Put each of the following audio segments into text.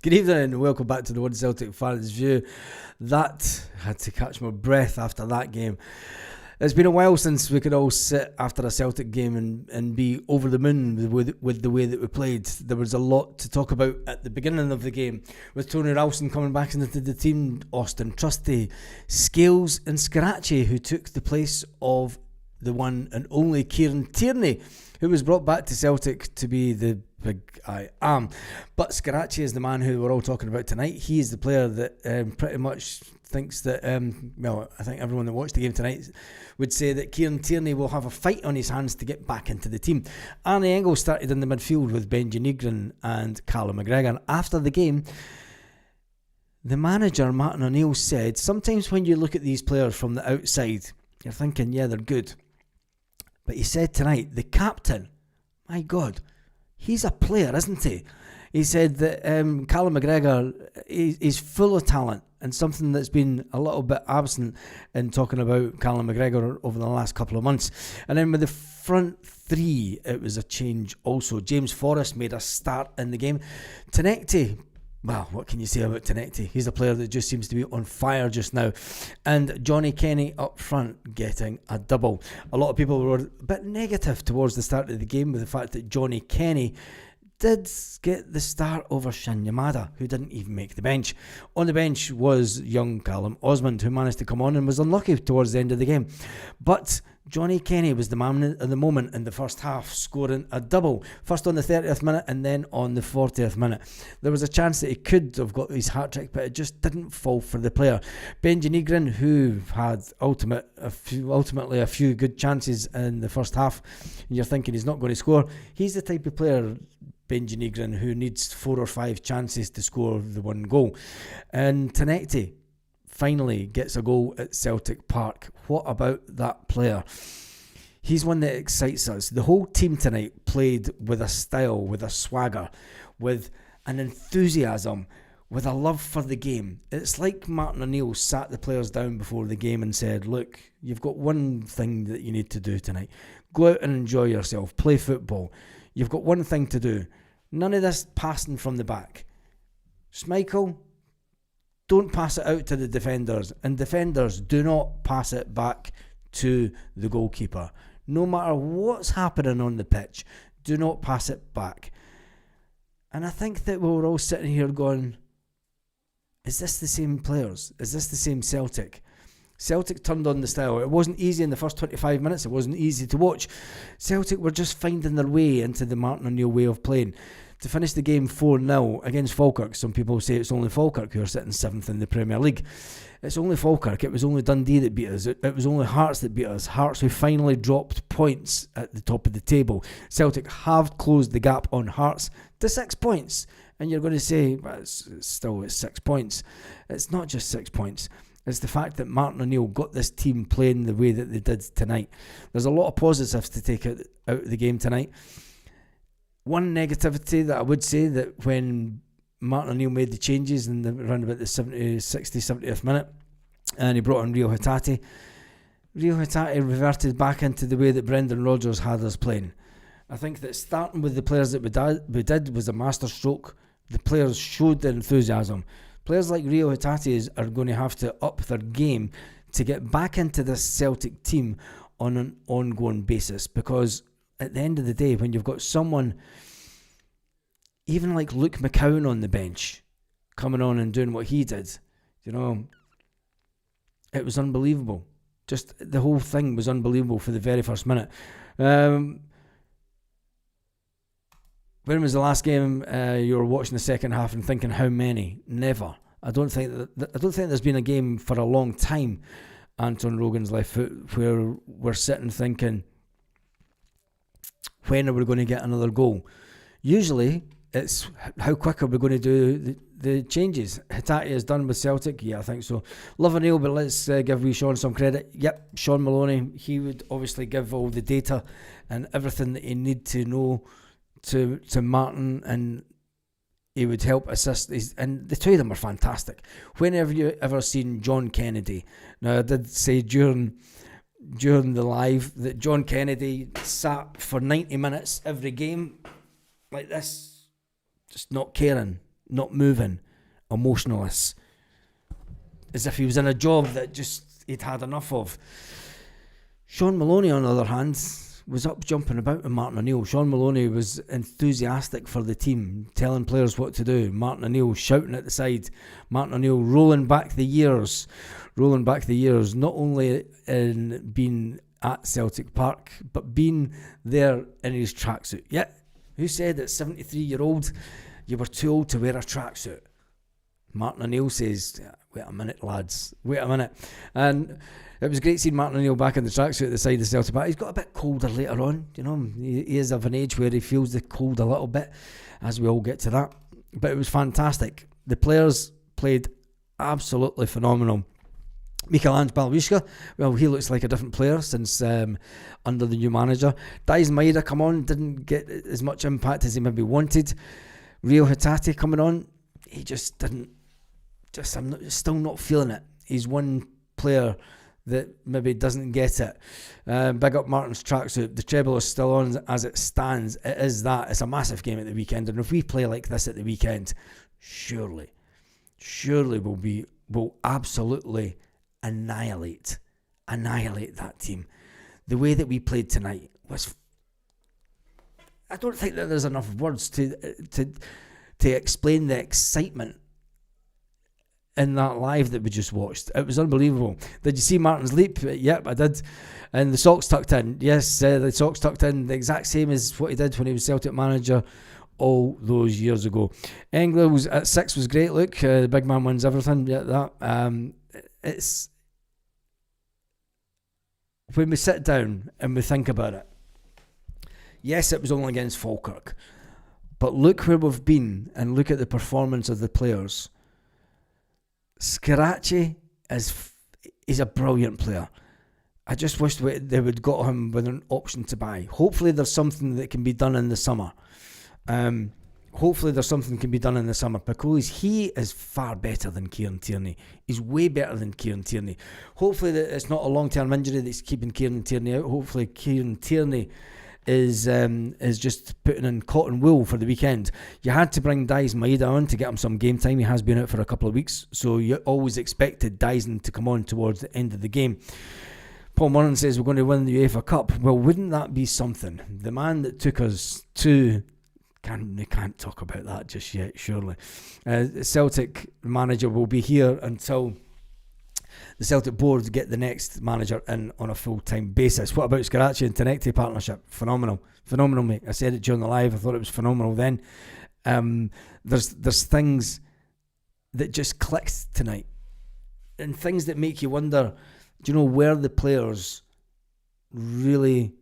Good evening and welcome back to the One Celtic Fans View. That had to catch my breath after that game. It's been a while since we could all sit after a Celtic game and be over the moon with the way that we played. There was a lot to talk about at the beginning of the game, with Tony Ralston coming back into the team, Austin Trusty, Scales and Scratchy, who took the place of the one and only Kieran Tierney, who was brought back to Celtic to be the big I am. But Scratchy is the man who we're all talking about tonight. He is the player that pretty much thinks that, I think everyone that watched the game tonight would say that Kieran Tierney will have a fight on his hands to get back into the team. Arnie Engel started in the midfield with Benji Negrin and Callum McGregor. After the game, the manager, Martin O'Neill, said, sometimes when you look at these players from the outside, you're thinking, yeah, they're good. But he said tonight, the captain, my God, he's a player, isn't he? He said that Callum McGregor is full of talent, and something that's been a little bit absent in talking about Callum McGregor over the last couple of months. And then with the front three, it was a change also. James Forrest made a start in the game. Tenecti, well, what can you say about Tenecti? He's a player that just seems to be on fire just now. And Johnny Kenny up front getting a double. A lot of people were a bit negative towards the start of the game with the fact that Johnny Kenny did get the start over Shin Yamada, who didn't even make the bench. On the bench was young Callum Osmond, who managed to come on and was unlucky towards the end of the game. But Johnny Kenny was the man at the moment in the first half, scoring a double. First on the 30th minute and then on the 40th minute. There was a chance that he could have got his hat-trick, but it just didn't fall for the player. Benji Negrin, who had ultimately a few good chances in the first half, and you're thinking he's not going to score. He's the type of player, Benji Negrin, who needs 4 or 5 chances to score the one goal. And Tenecti finally gets a goal at Celtic Park. What about that player? He's one that excites us. The whole team tonight played with a style, with a swagger, with an enthusiasm, with a love for the game. It's like Martin O'Neill sat the players down before the game and said, look, you've got one thing that you need to do tonight. Go out and enjoy yourself. Play football. You've got one thing to do. None of this passing from the back. Schmeichel, don't pass it out to the defenders. And defenders, do not pass it back to the goalkeeper. No matter what's happening on the pitch, do not pass it back. And I think that we were all sitting here going, is this the same players? Is this the same Celtic? Celtic turned on the style. It wasn't easy in the first 25 minutes. It wasn't easy to watch. Celtic were just finding their way into the Martin O'Neill way of playing. To finish the game 4-0 against Falkirk, some people say it's only Falkirk who are sitting 7th in the Premier League. It's only Falkirk. It was only Dundee that beat us. It was only Hearts that beat us. Hearts who finally dropped points at the top of the table. Celtic have closed the gap on Hearts to 6 points. And you're going to say, well, it's 6 points. It's not just 6 points. It's the fact that Martin O'Neill got this team playing the way that they did tonight. There's a lot of positives to take out of the game tonight. One negativity that I would say, that when Martin O'Neill made the changes in around about the 70th minute, and he brought in Rio Hatate reverted back into the way that Brendan Rodgers had us playing. I think that starting with the players that we did was a masterstroke. The players showed their enthusiasm. Players like Rio Hatate are going to have to up their game to get back into this Celtic team on an ongoing basis, because at the end of the day, when you've got someone even like Luke McCowan on the bench coming on and doing what he did, it was unbelievable. Just the whole thing was unbelievable for the very first minute. When was the last game you were watching the second half and thinking, how many? Never. I don't think there's been a game for a long time, Anton Rogan's left foot, where we're sitting thinking, when are we going to get another goal? Usually it's how quick are we going to do the changes. Hatate is done with Celtic. Yeah, I think so. Love O'Neill, but let's give wee Sean some credit. Yep, Sean Maloney, he would obviously give all the data and everything that he need to know to Martin, and he would help assist. And the two of them are fantastic. Whenever you ever seen John Kennedy, now I did say during the live that John Kennedy sat for 90 minutes every game like this, just not caring, not moving, emotionless, as if he was in a job that just he'd had enough of. Sean Maloney, on the other hand, was up jumping about with Martin O'Neill. Sean Maloney was enthusiastic for the team, telling players what to do. Martin O'Neill shouting at the side. Martin O'Neill rolling back the years, not only in being at Celtic Park, but being there in his tracksuit. Yeah, who said at 73-year-old you were too old to wear a tracksuit? Martin O'Neill says, wait a minute, lads, wait a minute. And it was great seeing Martin O'Neill back in the tracksuit at the side of the Celtic Park. He's got a bit colder later on, you know. He is of an age where he feels the cold a little bit, as we all get to that. But it was fantastic. The players played absolutely phenomenal. Michelangelo Balbushka, well, he looks like a different player since under the new manager. Daizen Maeda come on, didn't get as much impact as he maybe wanted. Rio Hatate coming on, he just didn't. I'm still not feeling it. He's one player that maybe doesn't get it. Big up Martin's tracksuit. The treble is still on as it stands. It is that. It's a massive game at the weekend, and if we play like this at the weekend, surely we'll absolutely annihilate that team. The way that we played tonight was. I don't think that there's enough words to explain the excitement in that live that we just watched. It was unbelievable. Did you see Martin's leap? Yep, I did. And the socks tucked in. Yes, the socks tucked in, the exact same as what he did when he was Celtic manager all those years ago. Engels at 6 was great. Look, the big man wins everything. Yeah, that. It's when we sit down and we think about it. Yes, it was only against Falkirk, but look where we've been and look at the performance of the players. Scarachi is a brilliant player. I just wish they would got him with an option to buy. Hopefully there's something that can be done in the summer. Because he is far better than Kieran Tierney. He's way better than Kieran Tierney. Hopefully that it's not a long-term injury that's keeping Kieran Tierney out. Hopefully Kieran Tierney is just putting in cotton wool for the weekend. You had to bring Daizen Maeda on to get him some game time. He has been out for a couple of weeks, so you always expected Daizen to come on towards the end of the game. Paul Murran says we're going to win the UEFA Cup. Well, wouldn't that be something? The man that took us to... We can't talk about that just yet, surely. Celtic manager will be here until the Celtic board get the next manager in on a full-time basis. What about Scarachi and Tenecti partnership? Phenomenal, mate. I said it during the live. I thought it was phenomenal then. There's things that just clicked tonight, and things that make you wonder. Do you know where the players really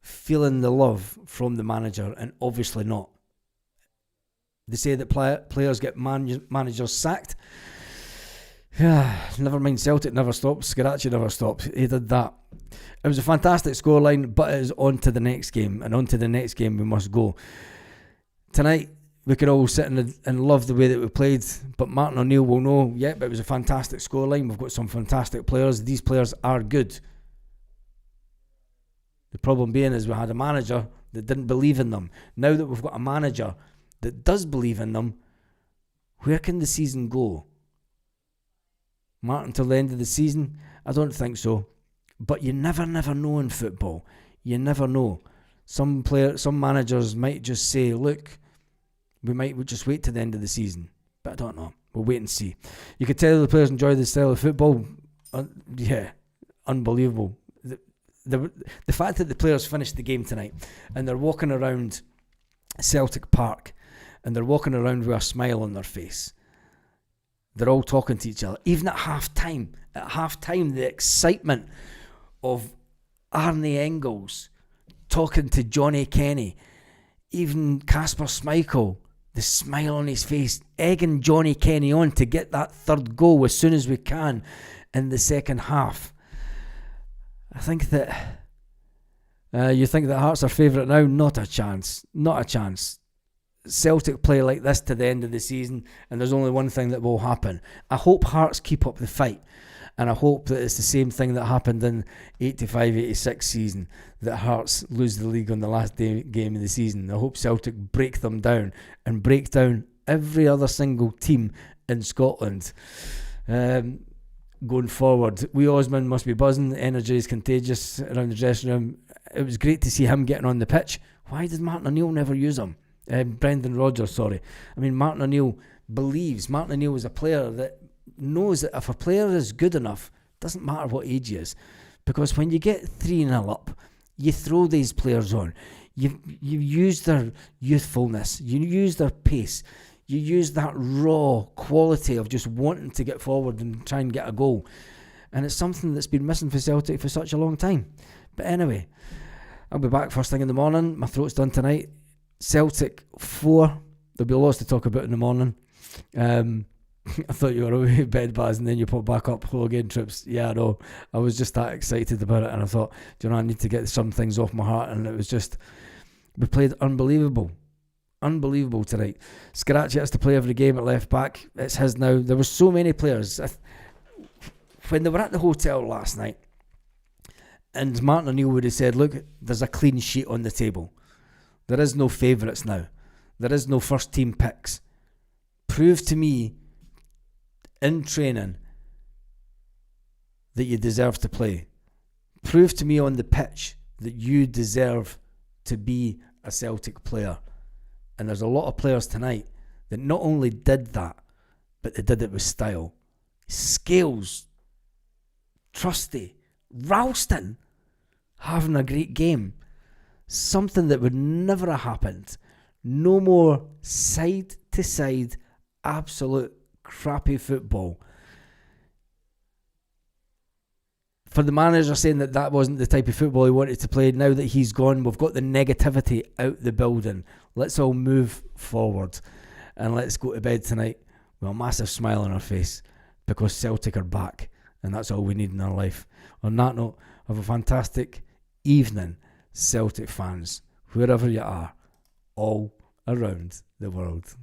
feeling the love from the manager? And obviously not. They say that players get managers sacked. Never mind, Celtic never stopped. Scarachi never stopped. He did that. It was a fantastic scoreline, but it is on to the next game, and on to the next game we must go. Tonight we could all sit and love the way that we played, but Martin O'Neill will know, yep, it was a fantastic scoreline. We've got some fantastic players. These players are good. The problem being is we had a manager that didn't believe in them. Now that we've got a manager that does believe in them, where can the season go? Martin till the end of the season? I don't think so. But you never know in football. You never know. Some managers might just say, look, we'll just wait to the end of the season. But I don't know. We'll wait and see. You could tell the players enjoy the style of football. Yeah, unbelievable. The fact that the players finished the game tonight and they're walking around Celtic Park and they're walking around with a smile on their face. They're all talking to each other. Even at half-time. At half-time, the excitement of Arne Engels talking to Johnny Kenny. Even Kasper Schmeichel, the smile on his face, egging Johnny Kenny on to get that third goal as soon as we can in the second half. I think that... you think that Hearts are favourite now? Not a chance. Not a chance. Celtic play like this to the end of the season, and there's only one thing that will happen. I hope Hearts keep up the fight, and I hope that it's the same thing that happened in 85-86 season, that Hearts lose the league on the last game of the season. I hope Celtic break them down, and break down every other single team in Scotland. Going forward, Wee Osman must be buzzing. The energy is contagious around the dressing room. It was great to see him getting on the pitch. Why did Martin O'Neill never use him? Brendan Rodgers, sorry. I mean, Martin O'Neill is a player that knows that if a player is good enough, doesn't matter what age he is, because when you get 3-0 up, you throw these players on. You use their youthfulness, you use their pace, you use that raw quality of just wanting to get forward and try and get a goal. And it's something that's been missing for Celtic for such a long time. But anyway, I'll be back first thing in the morning. My throat's done tonight. Celtic 4. There'll be lots to talk about in the morning. I thought you were away to bed, Baz, and then you put back up. Hello again, Trips. Yeah, I know. I was just that excited about it, and I thought, do you know, I need to get some things off my heart. And it was just, we played unbelievable tonight. Scratchy has to play every game at left back. It's his now. There were so many players. When they were at the hotel last night, and Martin O'Neill would have said, look, there's a clean sheet on the table. There is no favourites now. There is no first team picks. Prove to me in training that you deserve to play. Prove to me on the pitch that you deserve to be a Celtic player. And there's a lot of players tonight that not only did that, but they did it with style. Scales, Trusty, Ralston having a great game. Something that would never have happened. No more side to side, absolute crappy football. For the manager saying that wasn't the type of football he wanted to play, now that he's gone, we've got the negativity out the building. Let's all move forward and let's go to bed tonight with a massive smile on our face, because Celtic are back, and that's all we need in our life. On that note, have a fantastic evening, Celtic fans, wherever you are, all around the world.